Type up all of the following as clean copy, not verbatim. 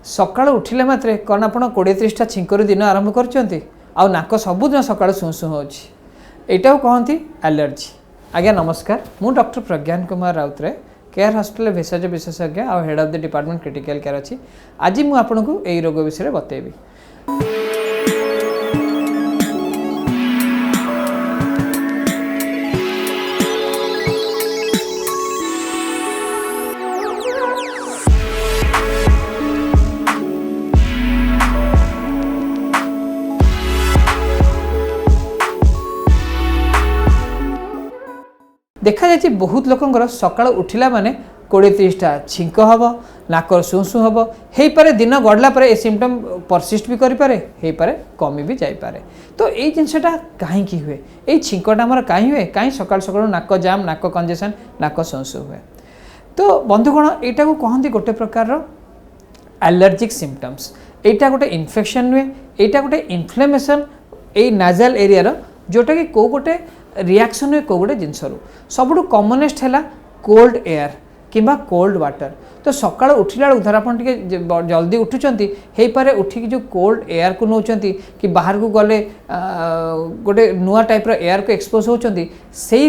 सकाळ उठिले मात्रे कौन आप 20-30टा छिंकर दिन आरंभ करछंती आ नाक सबुदिन सकाळ सुसु होछि एटा कहती एलर्जी। आज्ञा नमस्कार, मु doctor Pragyan Kumar Routray care hospital भेषज विशेषज्ञ आ head of the department critical care अच्छी। आज मुझे आपको यही रोग विषय बतेबी। देखा जाए बहुत लोकंर सकाळ उठिला माने 20-30टा छिंक हम नाकर सुसु हम हो पारे दिन गड़ला पर ए सिम्पटम परसिस्ट भी करें हो पारे कमी भी जापे। तो ये जिनसटा कहीं हुए ये छिंकटा आमर कहीं हुए कहीं सकाल सकाल नाक जाम नाक कंजेशन नाक सुसु हुए। तो बंधुगण यहाँ को कहते गोटे प्रकार एलर्जिक सिम्पटम्स। यहाँ गोटे इन्फेक्शन हुए यहाँ गोटे इन्फ्लेमेशन ये नाजल एरिया जोटा कि कौ गोटे रिएक्शन हुए कौ गोटे जिनस सबुठ कॉमनेस्ट है कोल्ड एयर किंबा कोल्ड वाटर। तो सकाळ उठिला बेलू धर आप जल्दी उठुंट हो पारे उठिक जो कोल्ड एयर को नौकरी कि बाहर को गले गोटे नुआ टाइप एयर को एक्सपोज होती से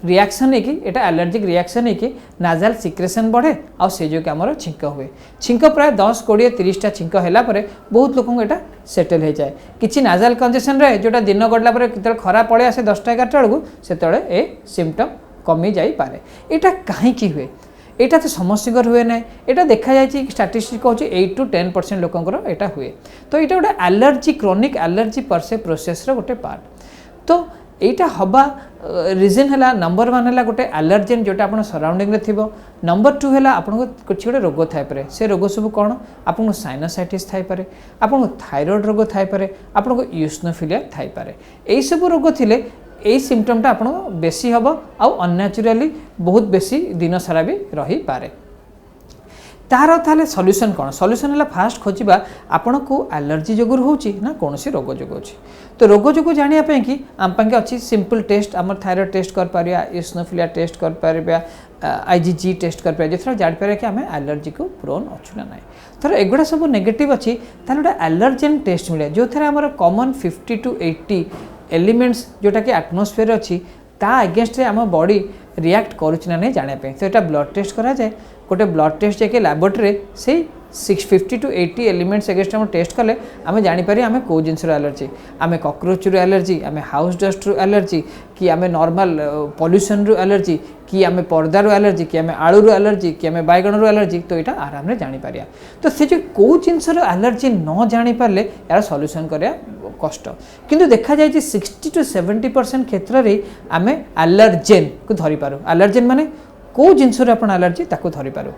रिएक्शन है कि एटा एलर्जिक रिएक्शन है कि नाजाल सिक्रेशन बढ़े आ से जो कि आमर छिंक हुए। छिंक प्राय 10-20-30टा छिंक है बहुत लोक यहाँ सेटल हो जाए कि नाजाल कंजेशन रे जोटा दिन गड़ला जो खरा पड़े आसे 10टा-11टा बेलू से ए सिम्पटम कमी जापे। यहाँ कहीं हुए यहाँ तो समस्त हुए ना यहाँ देखा जाए स्टाटिस्टिक्स कहूँ 8-10% लोकंर यहाँ हुए। तो यहाँ गोटे एलर्जी क्रोनिक एलर्जी परसे प्रोसेस गोटे पार्ट। तो यहाँ हवा रिजन है नंबर 1 है गोटे एलर्जेन जोटा आप सराउंडिंग रे थिबो। नंबर 2 है आपको कुछ गोटे रोग थाईपे से रोग सब कौन आपको साइनोसाइटिस थाईपे आपको थायराइड रोग थाईपे आपको यूस्नोफिलिया थाईपे। यही सब रोग थिले यही सिम्पटमटा आप बेसी हम अननेचुराली बहुत बेसी दिन सारा भी रही पारे। तार ताले सॉल्यूशन कौन सॉल्यूशन है फास्ट खोजा आपण को एलर्जी जोगुर होची ना कौन सी रोग जोग होची। तो रोग जोग जानापी कि आम पाखे अच्छी सिंपल टेस्ट आम थायराइड टेस्ट कर पारिया यूस्नोफिलिया टेस्ट कर पारिया IgG टेस्ट कर पारिया जो जापर कि आम एलर्जी को प्रोन अच्छु ना ना। थर एगुड़ा सब नेगेटिव अच्छी गोटे एलर्जेन टेस्ट मिले जो थे आम कॉमन 50-80 एलिमेंट्स जोटा कि एटमॉस्फेयर अच्छी ता अगेंस्ट आम बॉडी रिएक्ट करुच्ची ना नहीं जानापी। तो यहाँ ब्लड टेस्ट करा जाए गोटे ब्लड टेस्ट जाके लैबोरेटरी से 50-80 एलिमेंट्स अगेंस्ट आम टेस्ट कले आम जापर आम कौ जिनस एलर्जी आम कॉकरोच रू एलर्जी आम हाउस डस्ट रू एलर्जी कि आम नॉर्मल पॉल्यूशन रू एलर्जी कि आम पर्दारू एलर्जी कि आम आलू रू एलर्जी कि आम बैगण रू एलर्जी। तो यहाँ आराम से जापर। तो से जो कौ जिनस एलर्जी न जापारे यार सॉल्यूशन करा कष्ट। किंतु देखा जाए 60-70% क्षेत्र में आम एलर्जेन को धरीपार। एलर्जेन माने कौ जिनस एलर्जी ताको धरीपार।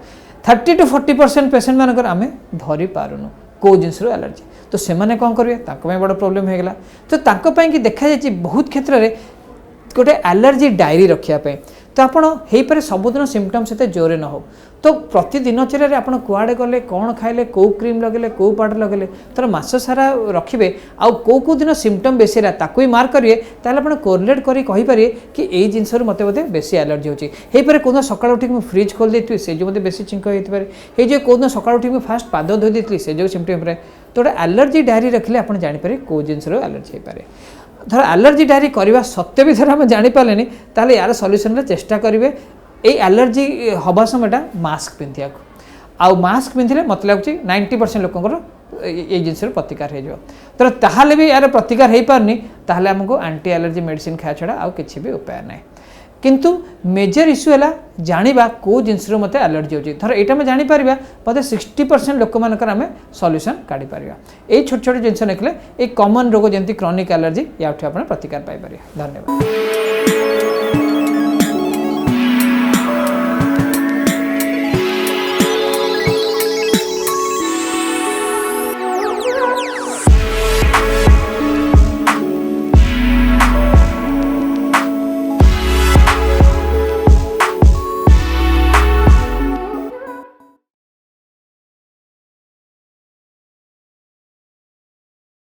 30-40% पेसेंट मानकर आम धरी पारुनु कौ जिनस एलर्जी। तो से मैंने कौन करेंगे बड़ प्रोब्लेम हो गला। तो तांको कि देखा जाए बहुत क्षेत्र में गोटे एलर्जी डायरी रखापी। तो आपड़ हो पारे सबुदिन सिम्पटम से जोरे न हो। तो प्रतिदिन चर्या आप कुआड़े गले कौन खाइले कौ क्रीम लगे कौ पाउडर लगे तर मास सारा रखिए आउ कौ दिन सिम्पटम बेसी ताकू ही मार्क करेंगे ताल आप कोरिलेट करें कि यही जिनस मत बोधे बेसी एलर्जी हो पारे कौन सकाल उठिक मुझे फ्रिज खोल देती से जो मतलब बेसी छिंक होते जो कौन सकाल उठिक मुझे फास्ट पाद धोई देती से जो सिम्पटम हो। तो गोटे एलर्जी डायरी रखिले आप जापर कौ जिनस एलर्जी हो पाए। धर एलर्जी डायरी करवा सत्वे भी धर आम जापारे ताल यार सॉल्यूशन चेष्टा करेंगे ये एलर्जी हवा समयटा मास्क पिंधिया आउ मास्क पिंधिले मत लगुच 90% लोकंर ये जिनस प्रतिकार हो। तो ताहले भी यार प्रतिकार हो पारनी ताहले आमको एंटी एलर्जी मेडिसिन खाया छड़ा आउ किसी भी उपाय ना। किंतु मेजर इश्यू है जाना कौ जिनस मत एलर्जी होती धर यहाँ आम जापर बोधे 60% लोक मानकर आम सॉल्यूशन काढ़ी पार। ये छोट छोट जिनस निकले ये कॉमन रोग जमी क्रॉनिक एलर्जी या आप प्रतिकार पाइपर। धन्यवाद।